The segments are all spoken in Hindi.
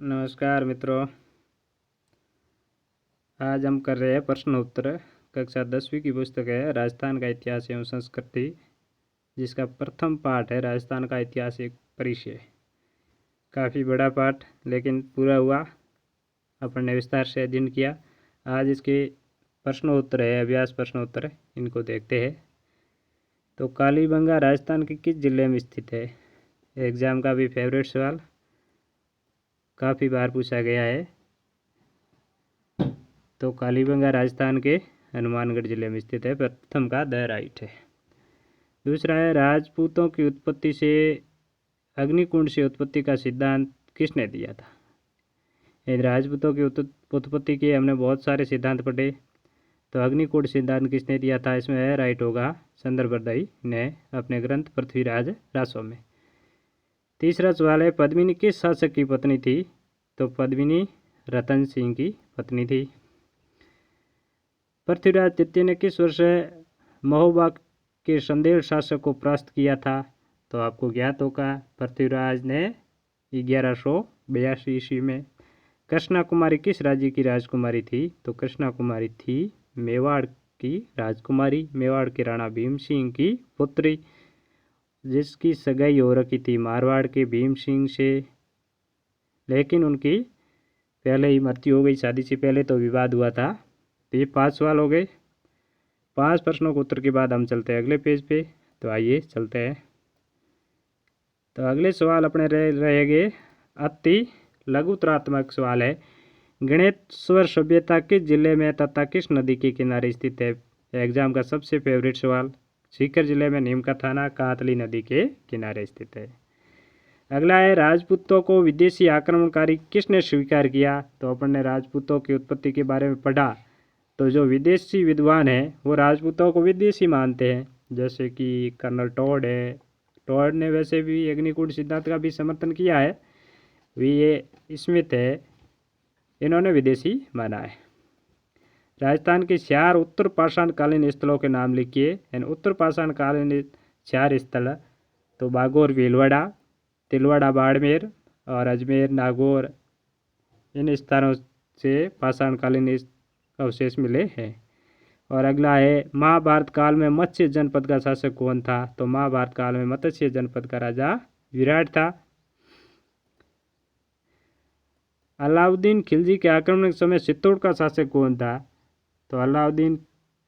नमस्कार मित्रों, आज हम कर रहे हैं प्रश्न उत्तर। कक्षा 10वीं की पुस्तक है राजस्थान का इतिहास एवं संस्कृति, जिसका प्रथम पाठ है राजस्थान का इतिहास एक परिचय। काफ़ी बड़ा पाठ लेकिन पूरा हुआ, अपन ने विस्तार से अध्ययन किया। आज इसके प्रश्न उत्तर है, अभ्यास प्रश्न उत्तर, इनको देखते हैं। तो कालीबंगा राजस्थान के किस जिले में स्थित है? एग्ज़ाम का भी फेवरेट सवाल, काफ़ी बार पूछा गया है। तो कालीबंगा राजस्थान के हनुमानगढ़ जिले में स्थित है। प्रथम का द राइट है। दूसरा है, राजपूतों की उत्पत्ति से अग्निकुंड से उत्पत्ति का सिद्धांत किसने दिया था? राजपूतों की उत्पत्ति के हमने बहुत सारे सिद्धांत पढ़े, तो अग्निकुंड सिद्धांत किसने दिया था? इसमें है राइट होगा संदर्भदयी ने अपने ग्रंथ पृथ्वीराज रासो में। तीसरा सवाल है, पद्मिनी किस शासक की पत्नी थी? तो पद्मिनी रतन सिंह की पत्नी थी। पृथ्वीराज तृतीय ने किस वर्ष महोबा के संदेल शासक को परास्त किया था? तो आपको ज्ञात होगा, पृथ्वीराज ने 1182 ईस्वी में। कृष्णा कुमारी किस राज्य की राजकुमारी थी? तो कृष्णा कुमारी थी मेवाड़ की राजकुमारी, मेवाड़ के राणा भीम सिंह की पुत्री, जिसकी सगाई हो रखी थी मारवाड़ के भीम सिंह से, लेकिन उनकी पहले ही मृत्यु हो गई, शादी से पहले तो विवाद हुआ था। तो ये 5 सवाल हो गए। 5 प्रश्नों के उत्तर के बाद हम चलते हैं अगले पेज पे। तो आइए चलते हैं। तो अगले सवाल अपने रहेंगे अति लघुतरात्मक सवाल है, गणेश्वर सभ्यता किस जिले में तथा किस नदी के किनारे स्थित है? एग्जाम का सबसे फेवरेट सवाल। सीकर जिले में, नीम का थाना कातली नदी के किनारे स्थित है। अगला है, राजपूतों को विदेशी आक्रमणकारी किसने स्वीकार किया? तो अपन ने राजपूतों की उत्पत्ति के बारे में पढ़ा, तो जो विदेशी विद्वान हैं वो राजपूतों को विदेशी मानते हैं, जैसे कि कर्नल टॉड है। टॉड ने वैसे भी अग्निकुंड सिद्धांत का भी समर्थन किया है, वी स्मिथ है, इन्होंने विदेशी माना है। राजस्थान के 4 उत्तर पाषाणकालीन स्थलों के नाम लिखिए। इन उत्तर पाषाणकालीन 4 स्थल, तो बागौर भीलवाड़ा, तिलवाड़ा बाड़मेर और अजमेर नागौर, इन स्थानों से पाषाणकालीन अवशेष मिले हैं। और अगला है, महाभारत काल में मत्स्य जनपद का शासक कौन था? तो महाभारत काल में मत्स्य जनपद का राजा विराट था। अलाउद्दीन खिलजी के आक्रमण के समय चित्तौड़ का शासक कौन था? तो अलाउद्दीन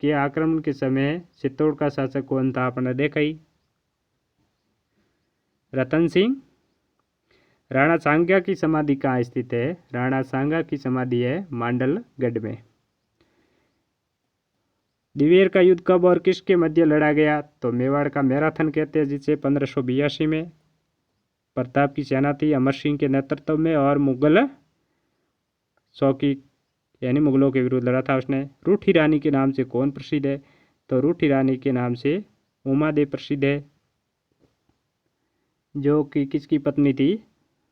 के आक्रमण के समय चित्तौड़ का शासक कौन था? आपने देखा ही, रतन सिंह। राणा सांगा की समाधि कहाँ स्थित है? राणा सांगा की समाधि है मांडलगढ़ में। दिवेर का युद्ध कब और किसके मध्य लड़ा गया? तो मेवाड़ का मैराथन कहते हैं जिसे 1582 में। प्रताप की सेना थी अमर सिंह के नेतृत्व में, और मुगल शौकी यानी मुगलों के विरुद्ध लड़ा था उसने। रूठी रानी के नाम से कौन प्रसिद्ध है? तो रूठी रानी के नाम से उमादेव प्रसिद्ध है, जो कि किसकी पत्नी थी?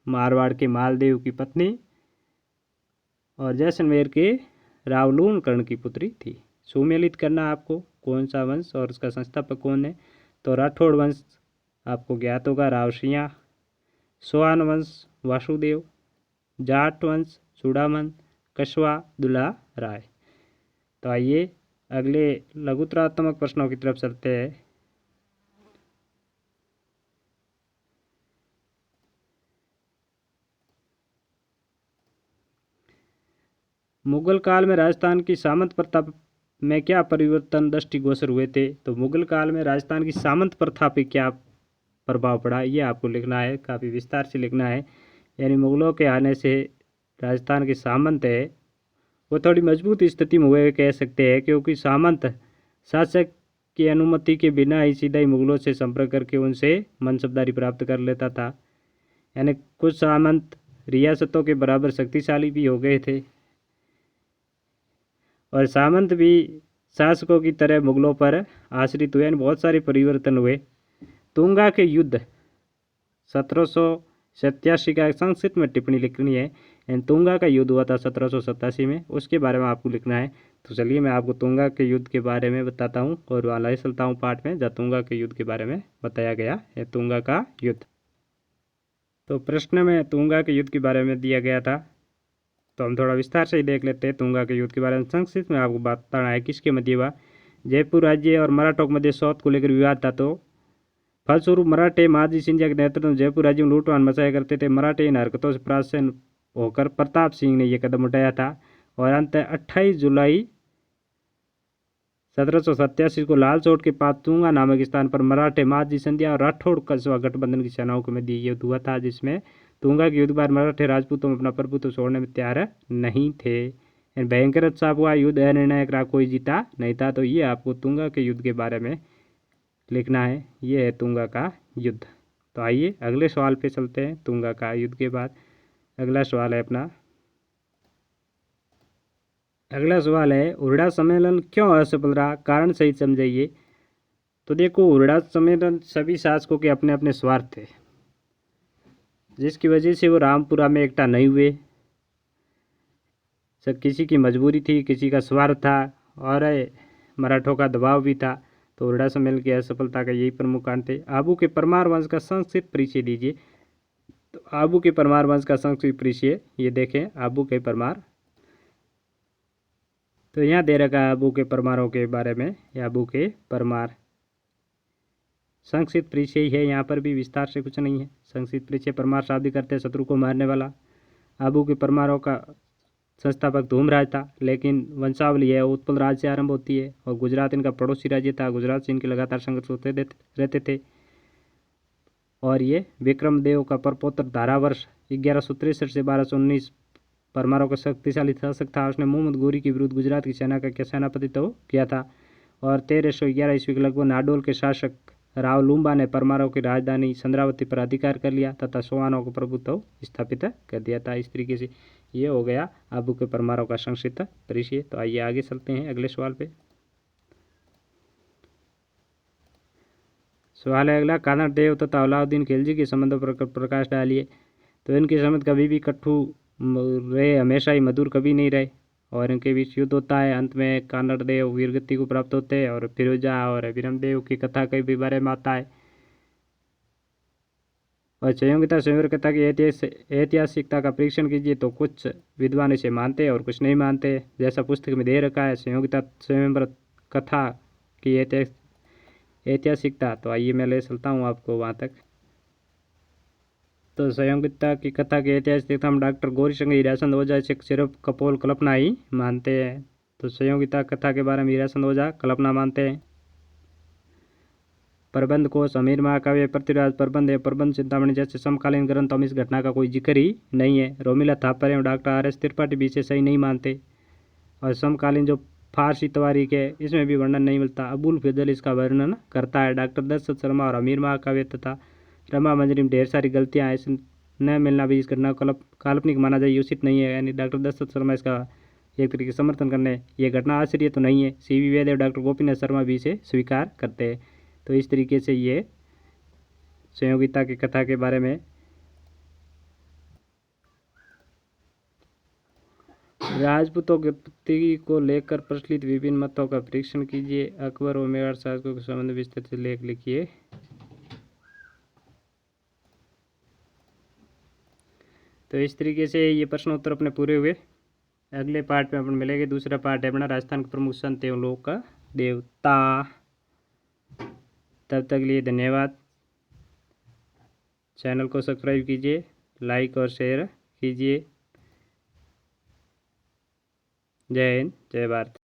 मारवाड़ के मालदेव की पत्नी और जैसलमेर के रावलून कर्ण की पुत्री थी। सुमेलित करना आपको कौन सा वंश और उसका संस्थापक कौन है? तो राठौड़ वंश आपको ज्ञात होगा, रावसिया। सोहान वंश वासुदेव, जाट वंश चूड़ामन, कछवा दुल्ला राय। तो आइए अगले लघुतरात्मक प्रश्नों की तरफ चलते हैं। मुगल काल में राजस्थान की सामंत प्रथा में क्या परिवर्तन दृष्टिगोचर हुए थे? तो मुगल काल में राजस्थान की सामंत प्रथा पे क्या प्रभाव पड़ा, ये आपको लिखना है, काफ़ी विस्तार से लिखना है। यानी मुगलों के आने से राजस्थान के सामंत है वो थोड़ी मजबूत स्थिति में हुए कह सकते हैं, क्योंकि सामंत शासक की अनुमति के बिना ही सीधा ही मुगलों से संपर्क करके उनसे मनसबदारी प्राप्त कर लेता था। यानी कुछ सामंत रियासतों के बराबर शक्तिशाली भी हो गए थे, और सामंत भी शासकों की तरह मुगलों पर आश्रित हुए। बहुत सारे परिवर्तन हुए। तुंगा के युद्ध 1787 का संक्षिप्त में टिप्पणी लिखनी है। तुंगा का युद्ध हुआ था 1787 में, उसके बारे में आपको लिखना है। तो चलिए मैं आपको तुंगा के युद्ध के बारे में बताता हूँ और वहाँ ले चलता हूँ पाठ में जहाँ तुंगा के युद्ध के बारे में बताया गया है। तुंगा का युद्ध तो प्रश्न में तुंगा के युद्ध के बारे में दिया गया था, तो हम थोड़ा विस्तार से ही देख लेते हैं। तुंगा के युद्ध के बारे में संक्षिप्त में आपको बताना है किसके मध्य हुआ। जयपुर राज्य और मराठों के मध्य सौत को लेकर विवाद था, तो फलस्वरूप मराठे महाजी सिंधिया के नेतृत्व में जयपुर राज्य में लूटवान मचाया करते थे। मराठे इन हरकतों से परास्त होकर प्रताप सिंह ने यह कदम उठाया था और अंत 28 जुलाई 1787 को लालचोट के पास तुंगा नामक स्थान पर मराठे महाजी सिंधिया और राठौड़ कस्बा गठबंधन की सेनाओं के मध्य युद्ध हुआ था, जिसमें तुंगा के युद्ध बाद मराठे राजपूतों में अपना प्रभुत्व छोड़ने में तैयार नहीं थे। भयंकर अच्छा हुआ युद्ध निर्णायक रहा, कोई जीता नहीं था। तो ये आपको तुंगा के युद्ध के बारे में लिखना है, ये है तुंगा का युद्ध। तो आइए अगले सवाल पे चलते हैं। तुंगा का युद्ध के बाद अगला सवाल है अपना, अगला सवाल है उर्ड़ा सम्मेलन क्यों असफल रहा, कारण सही समझाइए। तो देखो, उर्ड़ा सम्मेलन सभी शासकों के अपने अपने स्वार्थ थे, जिसकी वजह से वो रामपुरा में एकता नहीं हुए। सब किसी की मजबूरी थी, किसी का स्वार्थ था और मराठों का दबाव भी था। तो उर्ड़ा सम्मेलन की असफलता का यही प्रमुख कारण थे। आबू के परमार वंश का संक्षिप्त परिचय दीजिए। तो आबू के परमार वंश का संक्षिप्त परिचय ये देखें, आबू के परमार। तो यहाँ दे रखा है आबू के परमारों के बारे में, आबू के परमार संक्षिप्त परिचय है, यहाँ पर भी विस्तार से कुछ नहीं है। संक्षिप्त परिचय, परमार शाब्दिक करते शत्रु को मारने वाला। आबू के परमारों का संस्थापक धूमराज था, लेकिन वंशावली है उत्पल राज्य से आरंभ होती है और गुजरात इनका पड़ोसी राज्य था। गुजरात से इनके लगातार संघर्ष होते रहते थे और ये विक्रमदेव का परपौत्र धारावर्ष 1163 से 1219 परमारों का शक्तिशाली शासक था। उसने मोहम्मद गोरी के विरुद्ध गुजरात की सेना का सेनापतित्व किया था और 1311 ईस्वी के लगभग नाडोल के शासक राव लुम्बा ने परमारों की राजधानी चंद्रावती पर अधिकार कर लिया तथा सोवानों को प्रभुत्व स्थापित कर दिया था। इस तरीके से ये हो गया आबू के परमारों का संक्षिप्त परिचय। तो आइए आगे चलते हैं अगले सवाल पे। सवाल है अगला, कानड़ देव तथा अलाउद्दीन खिलजी के संबंधों पर प्रकाश डालिए। तो इनके संबंध कभी भी कटु रहे, हमेशा ही मधुर कभी नहीं रहे और इनके बीच युद्ध होता है। अंत में कानड़ देव वीरगति को प्राप्त होते हैं और फिरोजा और विरमदेव की कथा के भी बारे में आता है। और संयोगिता स्वयंवर कथा की ऐतिहासिकता का परीक्षण कीजिए। तो कुछ विद्वान इसे मानते हैं और कुछ नहीं मानते, जैसा पुस्तक में दे रखा है संयोगिता स्वयंवर कथा की ऐतिहासिकता। तो आइए मैं ले चलता हूँ आपको वहाँ तक। तो संयोगिता की कथा के ऐतिहासिकता हम डॉक्टर गौरी शंकर हीराचंद ओझा से सिर्फ कपोल कल्पना ही मानते हैं। तो संयोगिता कथा के बारे में हीराचंद ओझा कल्पना मानते हैं। प्रबंध कोश, अमीर महाकाव्य, पृथ्वीराज प्रबंध है, प्रबंध चिंतामणि जैसे समकालीन ग्रंथों में इस घटना का कोई जिक्र ही नहीं है। रोमिला थापर एवं डॉक्टर आर.एस. त्रिपाठी भी इसे सही नहीं मानते और समकालीन जो फारसी तवारीख है इसमें भी वर्णन नहीं मिलता। अबुल फजल इसका वर्णन करता है। डॉक्टर दशरथ शर्मा और अमीर महाकाव्य तथा रमा मंजरी में ढेर सारी गलतियाँ हैं। इसे न मिलना भी इस घटना को काल्पनिक माना जाए, उचित नहीं है। यानी डॉक्टर दशरथ शर्मा इसका एक तरीके से समर्थन करने, ये घटना आश्चर्य तो नहीं है। सी.वी. वैद्य और डॉक्टर गोपीनाथ शर्मा भी इसे स्वीकार करते हैं। तो इस तरीके से ये संयोगिता की कथा के बारे में। राजपूतों के उत्पत्ति को लेकर प्रचलित विभिन्न मतों का परीक्षण कीजिए। अकबर और मेवाड़ शासकों के संबंध में विस्तृत से लेख लिखिए। तो इस तरीके से ये प्रश्न उत्तर अपने पूरे हुए। अगले पार्ट में अपन मिलेंगे। दूसरा पार्ट है अपना राजस्थान के प्रमुख संत एवं लोक का देवता। तब तक लिए धन्यवाद। चैनल को सब्सक्राइब कीजिए, लाइक और शेयर कीजिए। जय हिंद, जय भारत।